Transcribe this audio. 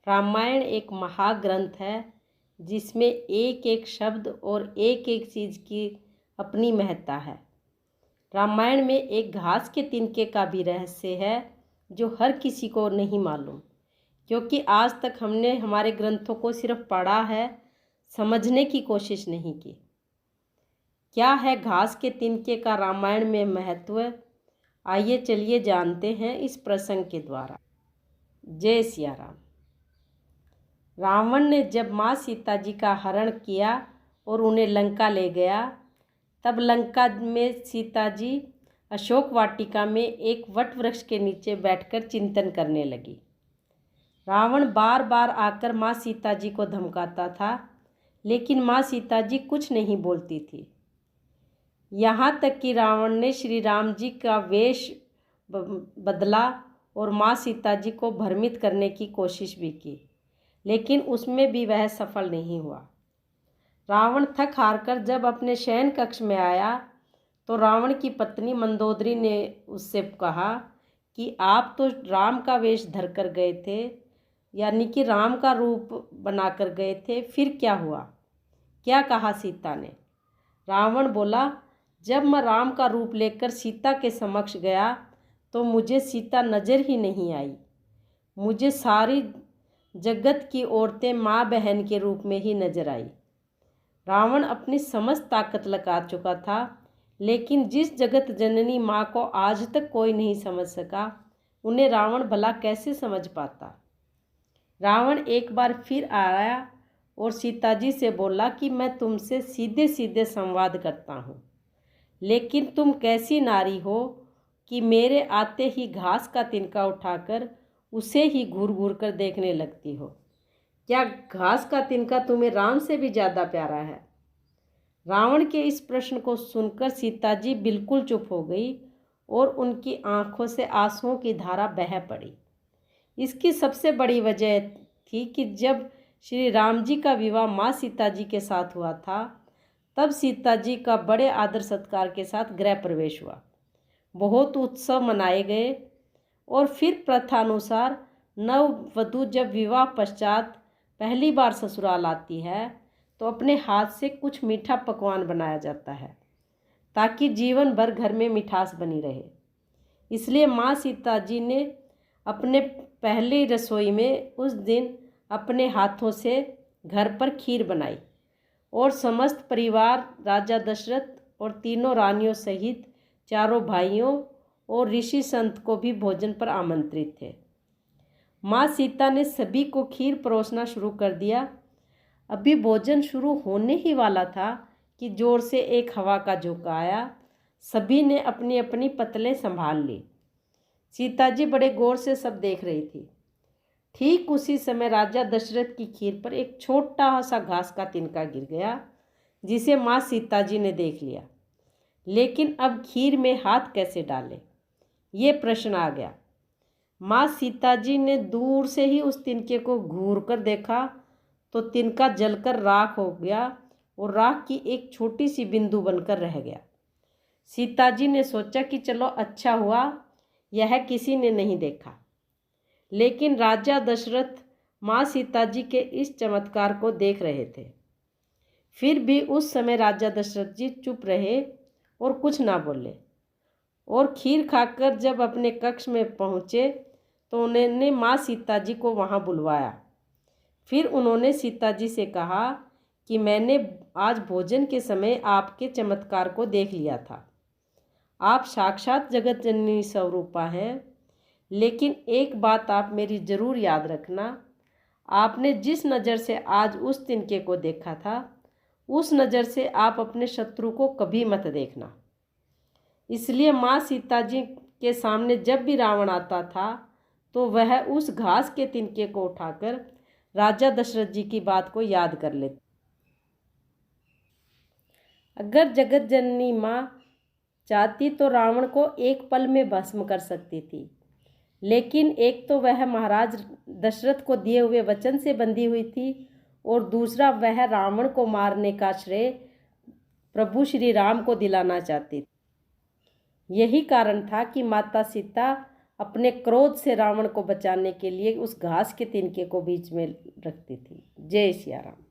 रामायण एक महाग्रंथ है जिसमें एक एक शब्द और एक एक चीज़ की अपनी महत्ता है। रामायण में एक घास के तिनके का भी रहस्य है जो हर किसी को नहीं मालूम, क्योंकि आज तक हमने हमारे ग्रंथों को सिर्फ पढ़ा है, समझने की कोशिश नहीं की। क्या है घास के तिनके का रामायण में महत्व? आइए चलिए जानते हैं इस प्रसंग के द्वारा। जय सिया राम। रावण ने जब माँ सीता जी का हरण किया और उन्हें लंका ले गया, तब लंका में सीता जी अशोक वाटिका में एक वट वृक्ष के नीचे बैठकर चिंतन करने लगी। रावण बार बार आकर माँ सीता जी को धमकाता था, लेकिन माँ सीता जी कुछ नहीं बोलती थी। यहाँ तक कि रावण ने श्री राम जी का वेश बदला और माँ सीता जी को भ्रमित करने की कोशिश भी की, लेकिन उसमें भी वह सफल नहीं हुआ। रावण थक हारकर जब अपने शयन कक्ष में आया तो रावण की पत्नी मंदोदरी ने उससे कहा कि आप तो राम का वेश धर कर गए थे, यानी कि राम का रूप बनाकर गए थे, फिर क्या हुआ? क्या कहा सीता ने? रावण बोला, जब मैं राम का रूप लेकर सीता के समक्ष गया तो मुझे सीता नज़र ही नहीं आई। मुझे सारी जगत की औरतें माँ बहन के रूप में ही नजर आई। रावण अपनी समस्त ताकत लगा चुका था, लेकिन जिस जगत जननी माँ को आज तक कोई नहीं समझ सका, उन्हें रावण भला कैसे समझ पाता। रावण एक बार फिर आया और सीता जी से बोला कि मैं तुमसे सीधे सीधे संवाद करता हूँ, लेकिन तुम कैसी नारी हो कि मेरे आते ही घास का तिनका उठाकर उसे ही घूर घूर कर देखने लगती हो। क्या घास का तिनका तुम्हें राम से भी ज़्यादा प्यारा है? रावण के इस प्रश्न को सुनकर सीता जी बिल्कुल चुप हो गई और उनकी आंखों से आंसुओं की धारा बह पड़ी। इसकी सबसे बड़ी वजह थी कि जब श्री राम जी का विवाह माँ सीता जी के साथ हुआ था, तब सीता जी का बड़े आदर सत्कार के साथ गृह प्रवेश हुआ। बहुत उत्सव मनाए गए और फिर प्रथानुसार नववधू जब विवाह पश्चात पहली बार ससुराल आती है तो अपने हाथ से कुछ मीठा पकवान बनाया जाता है ताकि जीवन भर घर में मिठास बनी रहे। इसलिए माँ सीता जी ने अपने पहली रसोई में उस दिन अपने हाथों से घर पर खीर बनाई और समस्त परिवार, राजा दशरथ और तीनों रानियों सहित चारों भाइयों और ऋषि संत को भी भोजन पर आमंत्रित थे। माँ सीता ने सभी को खीर परोसना शुरू कर दिया। अभी भोजन शुरू होने ही वाला था कि जोर से एक हवा का झोंका आया। सभी ने अपनी अपनी पतलें संभाल ली। सीता जी बड़े गौर से सब देख रही थी। ठीक उसी समय राजा दशरथ की खीर पर एक छोटा सा घास का तिनका गिर गया, जिसे माँ सीता जी ने देख लिया। लेकिन अब खीर में हाथ कैसे डालें, ये प्रश्न आ गया। माँ सीता जी ने दूर से ही उस तिनके को घूर कर देखा तो तिनका जलकर राख हो गया और राख की एक छोटी सी बिंदु बनकर रह गया। सीता जी ने सोचा कि चलो अच्छा हुआ यह किसी ने नहीं देखा। लेकिन राजा दशरथ माँ सीता जी के इस चमत्कार को देख रहे थे। फिर भी उस समय राजा दशरथ जी चुप रहे और कुछ ना बोले, और खीर खाकर जब अपने कक्ष में पहुँचे तो उन्होंने माँ सीता जी को वहाँ बुलवाया। फिर उन्होंने सीता जी से कहा कि मैंने आज भोजन के समय आपके चमत्कार को देख लिया था। आप साक्षात जगत जननी स्वरूपा हैं, लेकिन एक बात आप मेरी ज़रूर याद रखना, आपने जिस नज़र से आज उस तिनके को देखा था, उस नज़र से आप अपने शत्रु को कभी मत देखना। इसलिए माँ सीता जी के सामने जब भी रावण आता था तो वह उस घास के तिनके को उठाकर राजा दशरथ जी की बात को याद कर लेते। अगर जगत जननी माँ चाहती तो रावण को एक पल में भस्म कर सकती थी, लेकिन एक तो वह महाराज दशरथ को दिए हुए वचन से बंधी हुई थी और दूसरा वह रावण को मारने का श्रेय प्रभु श्री राम को दिलाना चाहती थी। यही कारण था कि माता सीता अपने क्रोध से रावण को बचाने के लिए उस घास के तिनके को बीच में रखती थी। जय सिया राम।